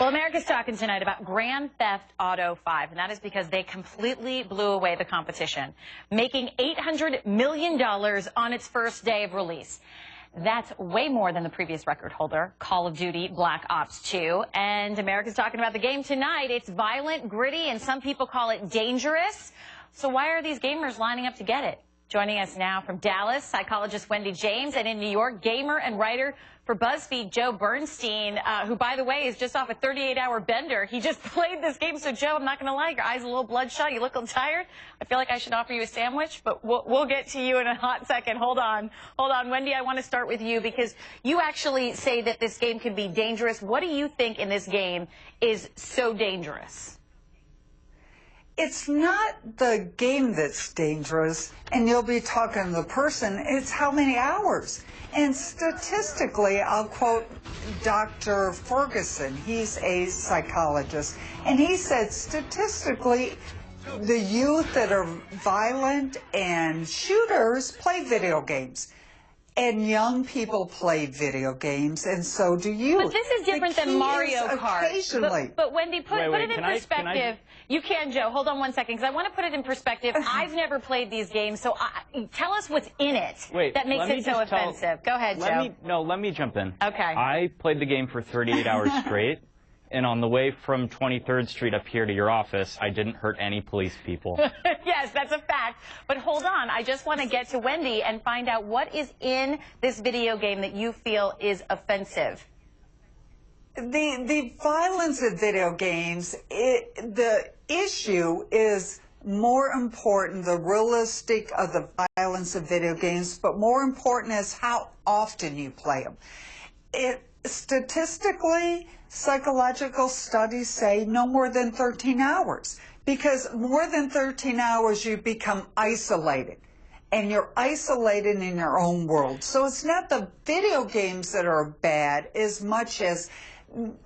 Well, America's talking tonight about Grand Theft Auto 5, and that is because they completely blew away the competition, making $800 million on its first day of release. That's way more than the previous record holder, Call of Duty Black Ops 2. And America's talking about the game tonight. It's violent, gritty, and some people call it dangerous. So why are these gamers lining up to get it? Joining us now from Dallas, psychologist Wendy James, and in New York, gamer and writer for BuzzFeed, Joe Bernstein, who, by the way, is just off a 38-hour bender. He just played this game. So, Joe, I'm not going to lie, your eyes are a little bloodshot. You look a little tired. I feel like I should offer you a sandwich, but we'll get to you in a hot second. Hold on. Wendy, I want to start with you because you actually say that this game can be dangerous. What do you think in this game is so dangerous? It's not the game that's dangerous, and you'll be talking to the person. It's how many hours. And statistically, I'll quote Dr. Ferguson. He's a psychologist, and he said statistically, the youth that are violent and shooters play video games. And young people play video games, and so do you. But this is different than Mario Kart. Occasionally. But Wendy, put it in perspective. You can, Joe. Hold on one second, because I want to put it in perspective. I've never played these games, so tell us what's in it that makes it so offensive. Go ahead, Joe. Let me jump in. Okay. I played the game for 38 hours straight. And on the way from 23rd Street up here to your office, I didn't hurt any police people. Yes, that's a fact. But hold on. I just want to get to Wendy and find out what is in this video game that you feel is offensive. The violence of video games, the issue is more important, the realistic of the violence of video games, but more important is how often you play them. Statistically, psychological studies say no more than 13 hours, because more than 13 hours you become isolated, and you're isolated in your own world. So it's not the video games that are bad as much as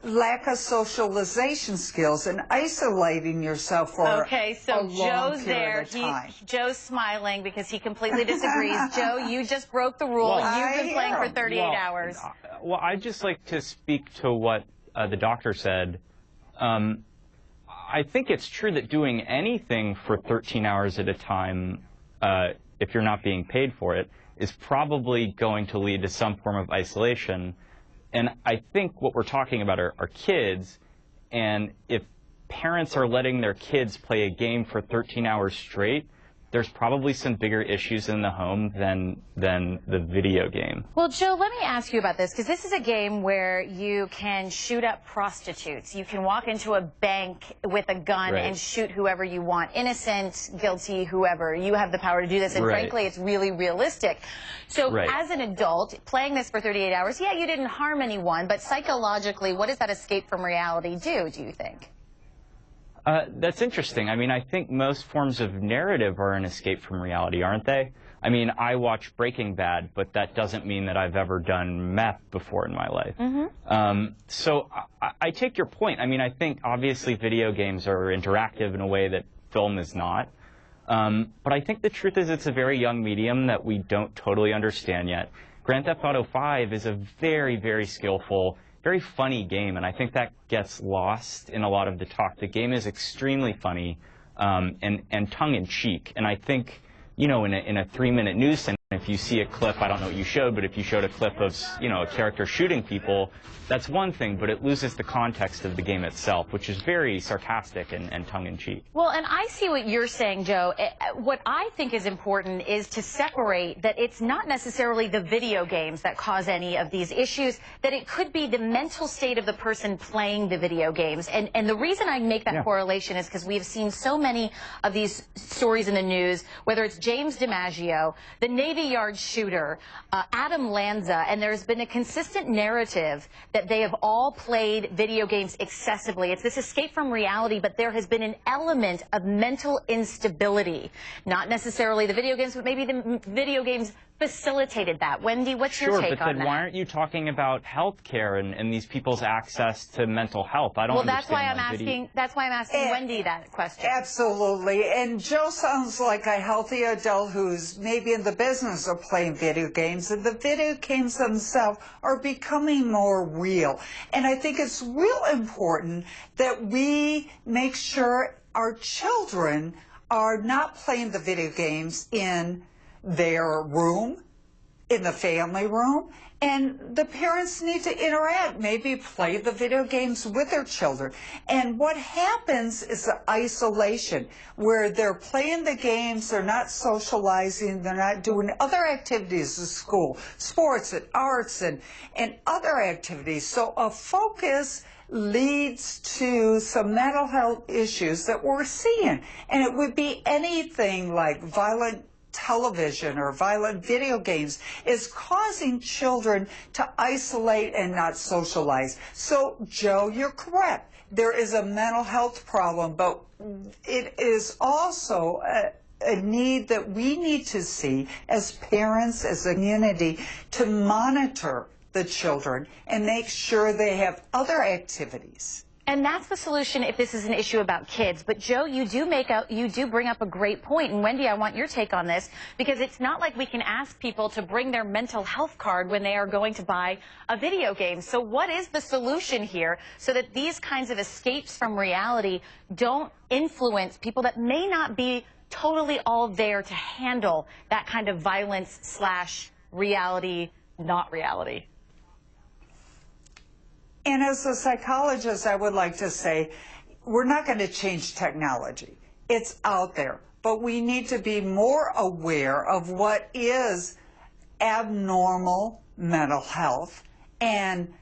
lack of socialization skills and isolating yourself for a long period of time. Joe's smiling because he completely disagrees. Joe, you just broke the rule. You've been playing for 38 hours. Well, I'd just like to speak to what the doctor said. I think it's true that doing anything for 13 hours at a time, if you're not being paid for it, is probably going to lead to some form of isolation. And I think what we're talking about are kids, and if parents are letting their kids play a game for 13 hours straight, there's probably some bigger issues in the home than the video game. Well, Joe, let me ask you about this, because this is a game where you can shoot up prostitutes. You can walk into a bank with a gun and shoot whoever you want, innocent, guilty, whoever. You have the power to do this, and frankly, it's really realistic. So as an adult, playing this for 38 hours, yeah, you didn't harm anyone, but psychologically, what does that escape from reality do you think? That's interesting. I mean, I think most forms of narrative are an escape from reality, aren't they? I mean, I watch Breaking Bad, but that doesn't mean that I've ever done meth before in my life. So I take your point. I mean, I think obviously video games are interactive in a way that film is not. But I think the truth is it's a very young medium that we don't totally understand yet. Grand Theft Auto 5 is a very, very skillful, very funny game, and I think that gets lost in a lot of the talk. The game is extremely funny and tongue-in-cheek, and I think, you know, in a 3-minute news segment, if you see a clip, I don't know what you showed, but if you showed a clip of, you know, a character shooting people, that's one thing, but it loses the context of the game itself, which is very sarcastic and tongue-in-cheek. Well, and I see what you're saying, Joe. What I think is important is to separate that it's not necessarily the video games that cause any of these issues, that it could be the mental state of the person playing the video games. And the reason I make that correlation is because we've seen so many of these stories in the news, whether it's James DiMaggio, the Navy Yard shooter, Adam Lanza, and there's been a consistent narrative that they have all played video games excessively. It's this escape from reality, but there has been an element of mental instability. Not necessarily the video games, but maybe the video games facilitated that. Wendy, what's your take on that? Sure, but then why aren't you talking about health care and these people's access to mental health? I don't understand. That's why I'm asking Wendy that question. Absolutely. And Joe sounds like a healthy adult who's maybe in the business of playing video games, and the video games themselves are becoming more real. And I think it's real important that we make sure our children are not playing the video games in their room, in the family room, and the parents need to interact, maybe play the video games with their children. And what happens is the isolation, where they're playing the games, they're not socializing, they're not doing other activities at school, sports and arts and other activities. So a focus leads to some mental health issues that we're seeing. And it would be anything like violent television or violent video games is causing children to isolate and not socialize. So, Joe, you're correct. There is a mental health problem, but it is also a need that we need to see as parents, as a community, to monitor the children and make sure they have other activities. And that's the solution if this is an issue about kids. But Joe, you do bring up a great point. And Wendy, I want your take on this, because it's not like we can ask people to bring their mental health card when they are going to buy a video game. So what is the solution here so that these kinds of escapes from reality don't influence people that may not be totally all there to handle that kind of violence / reality, not reality? And as a psychologist, I would like to say, we're not going to change technology. It's out there. But we need to be more aware of what is abnormal mental health and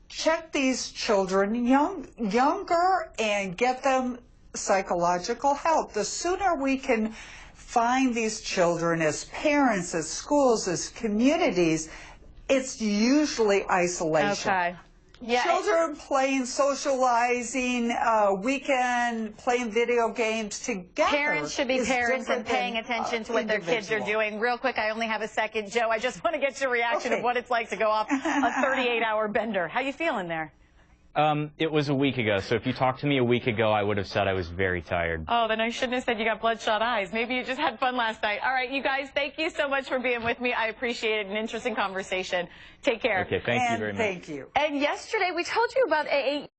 check these children younger and get them psychological help. The sooner we can find these children as parents, as schools, as communities, it's usually isolation. Okay. Yeah, Children playing, socializing, weekend, playing video games together. Parents should be parents and paying attention to what their kids are doing. Real quick, I only have a second. Joe, I just want to get your reaction of what it's like to go off a 38-hour bender. How you feeling there? It was a week ago, so if you talked to me a week ago, I would have said I was very tired. Oh, then I shouldn't have said you got bloodshot eyes. Maybe you just had fun last night. All right, you guys, thank you so much for being with me. I appreciate it. An interesting conversation. Take care. Okay, thank you very much. Thank you. And yesterday we told you about